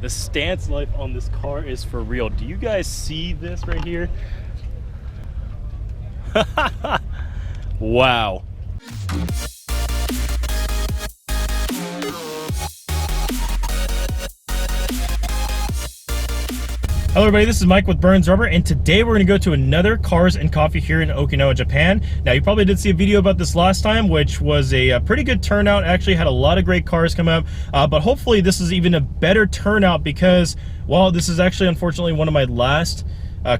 The stance life on this car is for real. Do you guys see this right here? Wow. Hello everybody, this is Mike with Byrnz Rubber, and today we're going to go to another Cars and Coffee here in Okinawa, Japan. Now, you probably did see a video about this last time, which was a pretty good turnout. Actually had a lot of great cars come up, but hopefully this is even a better turnout because, well, this is actually unfortunately one of my last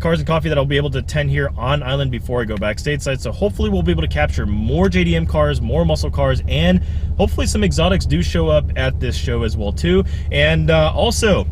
Cars and Coffee that I'll be able to attend here on island before I go back stateside. So hopefully we'll be able to capture more JDM cars, more muscle cars, and hopefully some exotics do show up at this show as well too. And also,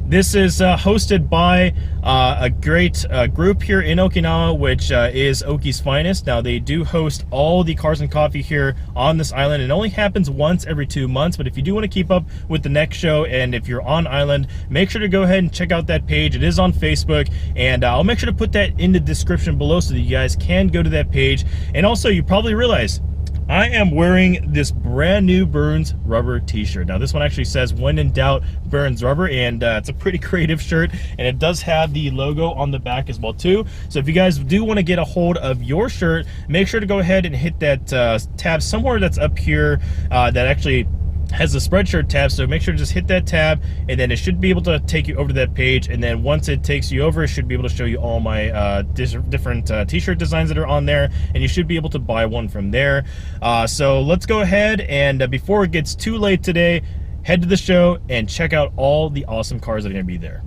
this is hosted by a great group here in Okinawa, which is Oki's Finest. Now, they do host all the Cars and Coffee here on this island. It only happens once every 2 months, but if you do want to keep up with the next show, and if you're on island, make sure to go ahead and check out that page. It is on Facebook, and I'll make sure to put that in the description below so that you guys can go to that page. And also, you probably realize I am wearing this brand new Byrnz Rubber t-shirt. Now, this one actually says, when in doubt, Byrnz Rubber, and it's a pretty creative shirt, and it does have the logo on the back as well too. So if you guys do want to get a hold of your shirt, make sure to go ahead and hit that tab somewhere that's up here that actually has the spreadshirt tab. So make sure to just hit that tab, and then it should be able to take you over to that page. And then once it takes you over, it should be able to show you all my different t-shirt designs that are on there, and you should be able to buy one from there. So let's go ahead and before it gets too late today, head to the show and check out all the awesome cars that are going to be there.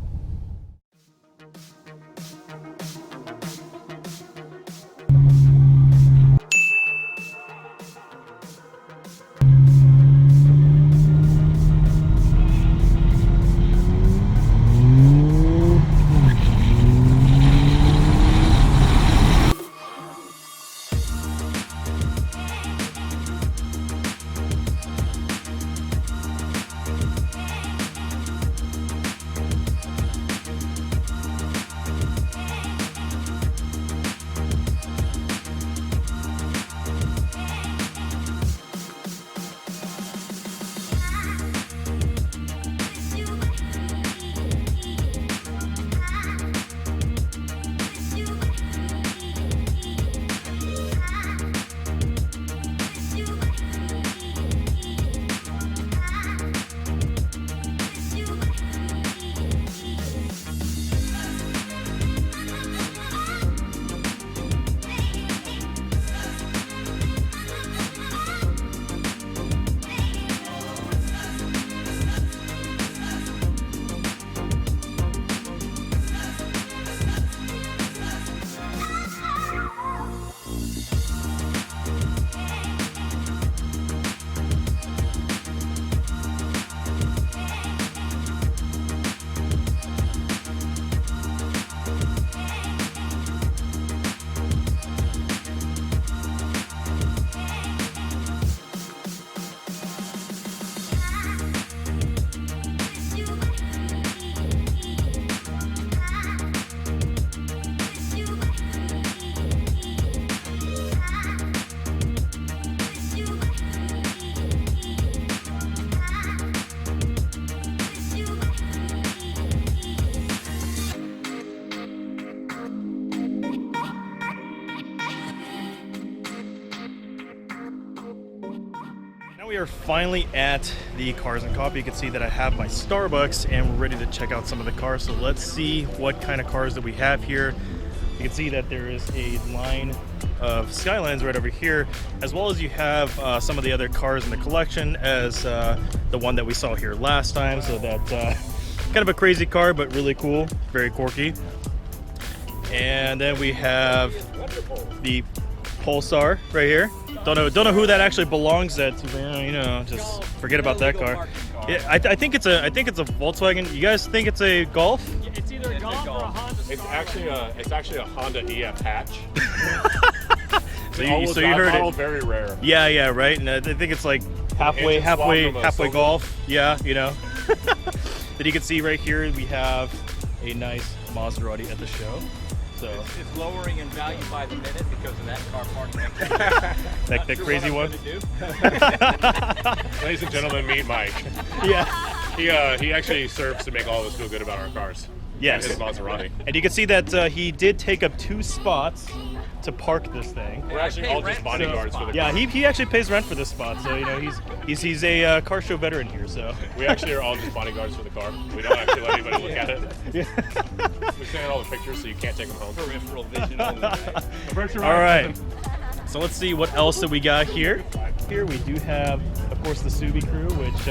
We are finally at the Cars and Coffee. You can see that I have my Starbucks and we're ready to check out some of the cars. So let's see what kind of cars that we have here. You can see that there is a line of Skylines right over here, as well as you have some of the other cars in the collection as the one that we saw here last time. So that kind of a crazy car, but really cool, very quirky. And then we have the Pulsar right here. Don't know who that actually belongs to, man. You know, just forget about that car. Yeah, I think it's a Volkswagen. You guys think it's a Golf? It's either a Golf or a Honda. It's actually a Honda EF hatch. so you heard it. Very rare. Yeah, right. And I think it's like halfway Golf. Yeah, you know. Then you can see right here we have a nice Maserati at the show. So it's lowering in value by the minute because of that car park. that crazy one. Ladies and gentlemen, meet Mike. Yeah. He actually serves to make all of us feel good about our cars. Yes. His Maserati. And you can see that he did take up 2 spots to park this thing. We're actually all just bodyguards for the Yeah, car. he actually pays rent for this spot, so you know he's a car show veteran here. So We actually are all just bodyguards for the car. We don't actually let anybody look at it. We send out all the pictures so you can't take them home. Peripheral vision only. Right? all right. So let's see what else that we got here. Here we do have, of course, the Subi crew, which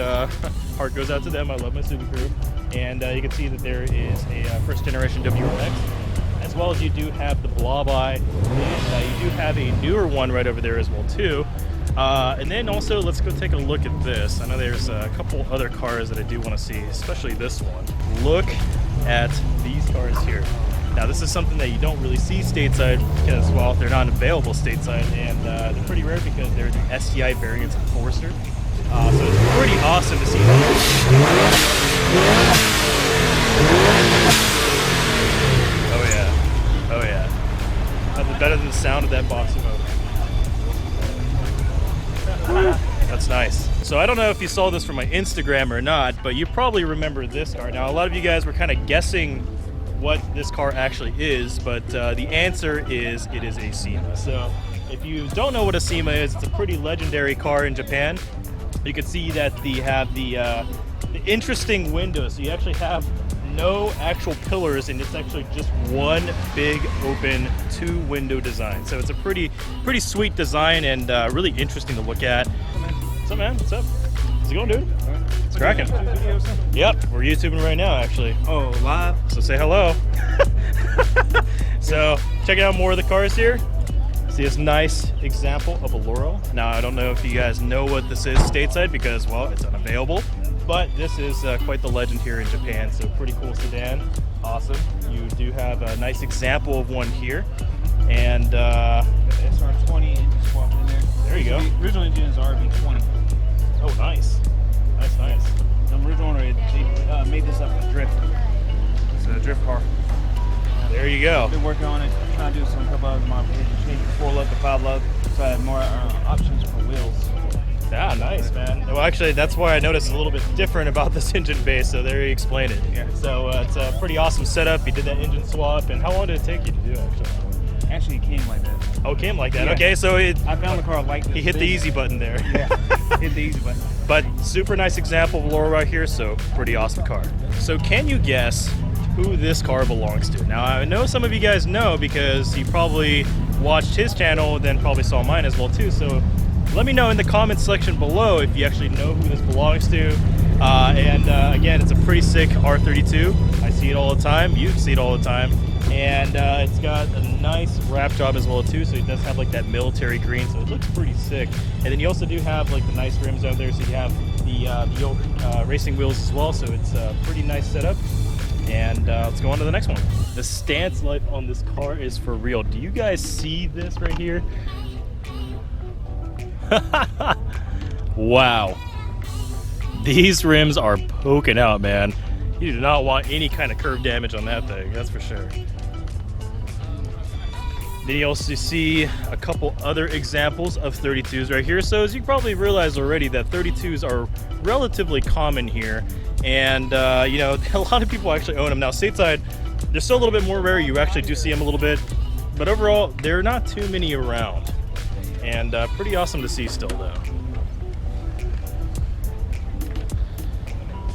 heart goes out to them. I love my Subi crew. And you can see that there is a first generation WRX, as well as you do have the Blob-Eye. And you do have a newer one right over there as well too. And then also, let's go take a look at this. I know there's a couple other cars that I do want to see, especially this one. Look at these cars here. Now, this is something that you don't really see stateside because, well, they're not available stateside, and they're pretty rare because they're the STI variants of Forester. So it's pretty awesome to see them. Oh yeah, oh yeah. Nothing better than the sound of that boxy motor. That's nice. So I don't know if you saw this from my Instagram or not, but you probably remember this car. Now, a lot of you guys were kind of guessing what this car actually is, but the answer is it is a SEMA. So if you don't know what a SEMA is, it's a pretty legendary car in Japan. You can see that they have the interesting windows. So you actually have no actual pillars, and it's actually just one big open 2-window design. So it's a pretty sweet design and really interesting to look at. What's up, man? What's up? How's it going, dude? It's cracking. Yep, we're YouTubing right now, actually. Oh, live? So say hello. So checking out more of the cars here. See this nice example of a Laurel. Now, I don't know if you guys know what this is stateside because, well, it's unavailable. But this is quite the legend here in Japan, so pretty cool sedan. Awesome. You do have a nice example of one here. And SR20 engine swap in there. There you go. The original engine is RB20. oh, nice. Nice. The original owner, they made this up with drift. It's a drift car. There you go. I've been working on it, trying to do some couple other modifications, change the 4-lug to 5-lug, so I have more options for wheels. Yeah, nice, man. Well, actually, that's why I noticed a little bit different about this engine base, so there you explained it. Yeah. So it's a pretty awesome setup. You did that engine swap, and how long did it take you to do, actually? Actually, it came like that. Oh, it came like that. Yeah. Okay, so I found the car like this. he hit the easy button there. Yeah, hit the easy button. But super nice example of Laura right here, so pretty awesome car. So can you guess who this car belongs to? Now, I know some of you guys know because you probably watched his channel, then probably saw mine as well too. So let me know in the comment section below if you actually know who this belongs to. Again, it's a pretty sick R32. I see it all the time. You see it all the time. And it's got a nice wrap job as well too, so it does have like that military green, so it looks pretty sick. And then you also do have like the nice rims over there, so you have the old racing wheels as well, so it's a pretty nice setup. And let's go on to the next one. The stance life on this car is for real. Do you guys see this right here? Wow. These rims are poking out, man. You do not want any kind of curb damage on that thing, that's for sure. Then you also see a couple other examples of 32s right here. So as you probably realized already that 32s are relatively common here. And, you know, a lot of people actually own them. Now, stateside, they're still a little bit more rare. You actually do see them a little bit. But overall, there are not too many around. And pretty awesome to see still, though.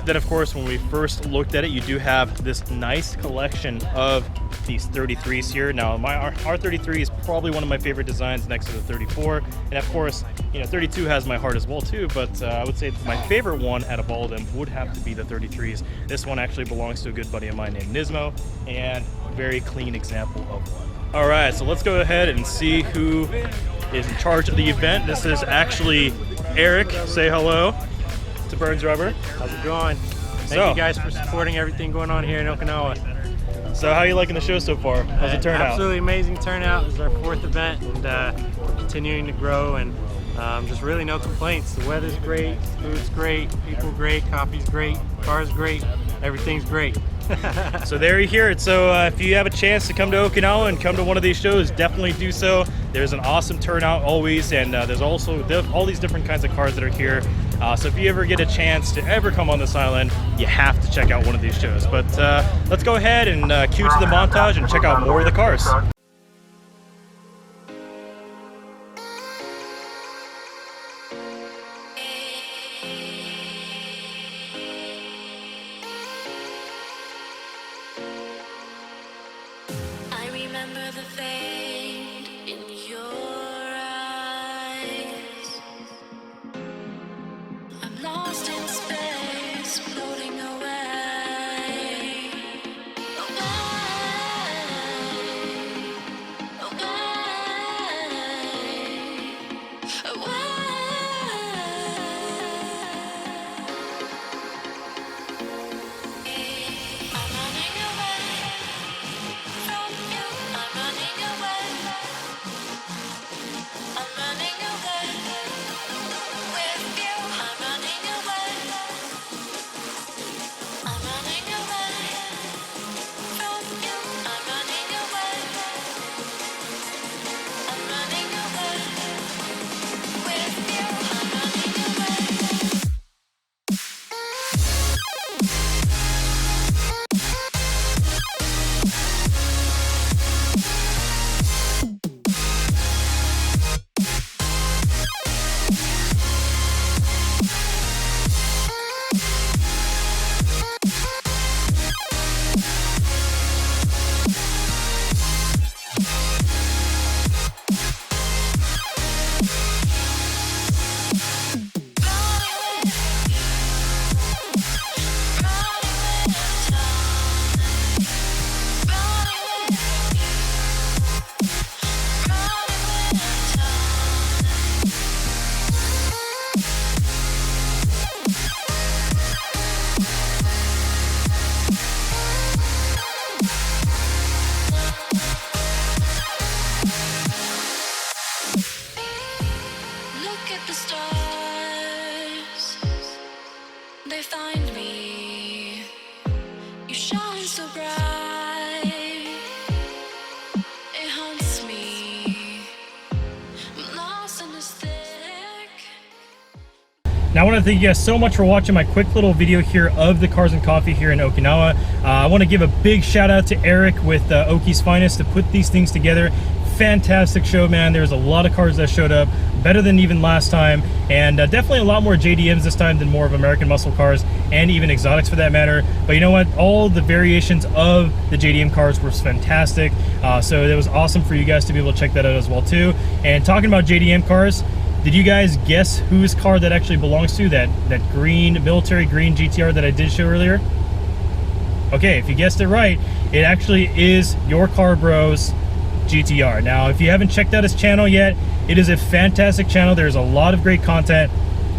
Then, of course, when we first looked at it, you do have this nice collection of these 33s here. Now, my R33 is probably one of my favorite designs next to the 34. And of course, you know, 32 has my heart as well too, but I would say my favorite one out of all of them would have to be the 33s. This one actually belongs to a good buddy of mine named Nismo, and a very clean example of one. All right, so let's go ahead and see who is in charge of the event. This is actually Eric. Say hello to Byrnz Rubber. How's it going? Thank you guys for supporting everything going on here in Okinawa. So how are you liking the show so far? How's the turnout? Absolutely amazing turnout. This is our 4th event, and we're continuing to grow, and just really no complaints. The weather's great, food's great, people great, coffee's great, car's great, everything's great. So there you hear it. So if you have a chance to come to Okinawa and come to one of these shows, definitely do so. There's an awesome turnout always, and there's also all these different kinds of cars that are here. So if you ever get a chance to ever come on this island, you have to check out one of these shows. But let's go ahead and cue to the montage and check out more of the cars. I remember the fade in your eyes. I'm lost in space, floating away. Now I want to thank you guys so much for watching my quick little video here of the Cars and Coffee here in Okinawa. I want to give a big shout out to Eric with Oki's Finest to put these things together. Fantastic show, man. There's a lot of cars that showed up, better than even last time, and definitely a lot more JDMs this time than more of American muscle cars, and even exotics for that matter. But you know what? All the variations of the JDM cars were fantastic, so it was awesome for you guys to be able to check that out as well too. And talking about JDM cars, did you guys guess whose car that actually belongs to? That green, military green GTR that I did show earlier? Okay, if you guessed it right, it actually is YourCarBro's GTR. Now, if you haven't checked out his channel yet, it is a fantastic channel. There's a lot of great content.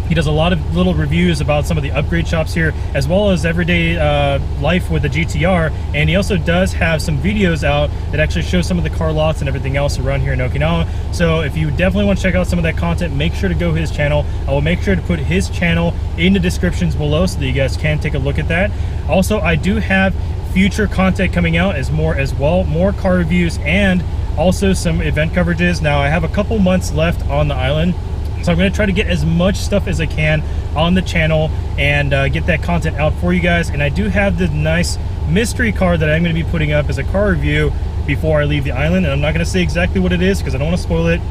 He does a lot of little reviews about some of the upgrade shops here, as well as everyday life with the GTR. And he also does have some videos out that actually show some of the car lots and everything else around here in Okinawa. So if you definitely want to check out some of that content, make sure to go his channel. I will make sure to put his channel in the descriptions below so that you guys can take a look at that. Also, I do have future content coming out more car reviews and also some event coverages. Now, I have a couple months left on the island, so I'm going to try to get as much stuff as I can on the channel and get that content out for you guys. And I do have the nice mystery car that I'm going to be putting up as a car review before I leave the island. And I'm not going to say exactly what it is because I don't want to spoil it,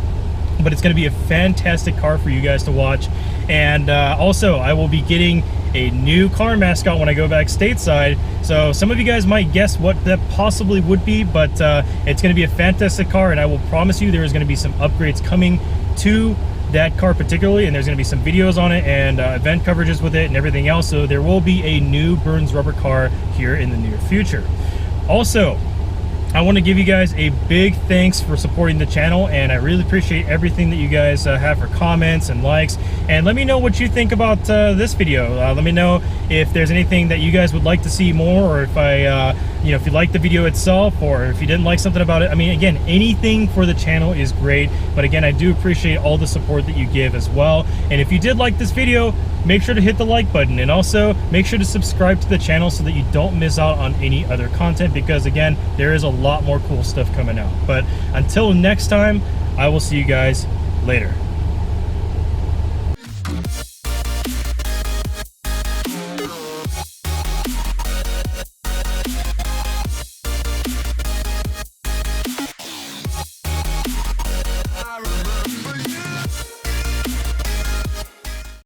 but it's going to be a fantastic car for you guys to watch. And also, I will be getting a new car mascot when I go back stateside. So some of you guys might guess what that possibly would be, but it's going to be a fantastic car, and I will promise you there is going to be some upgrades coming to that car particularly, and there's going to be some videos on it and event coverages with it and everything else. So there will be a new Byrnz rubber car here in the near future. Also, I want to give you guys a big thanks for supporting the channel, and I really appreciate everything that you guys have for comments and likes. And let me know what you think about this video. Let me know if there's anything that you guys would like to see more, or if if you like the video itself, or if you didn't like something about it. I mean, again, anything for the channel is great, but again, I do appreciate all the support that you give as well. And if you did like this video, make sure to hit the like button, and also make sure to subscribe to the channel so that you don't miss out on any other content, because again, there is a lot more cool stuff coming out. But until next time, I will see you guys later.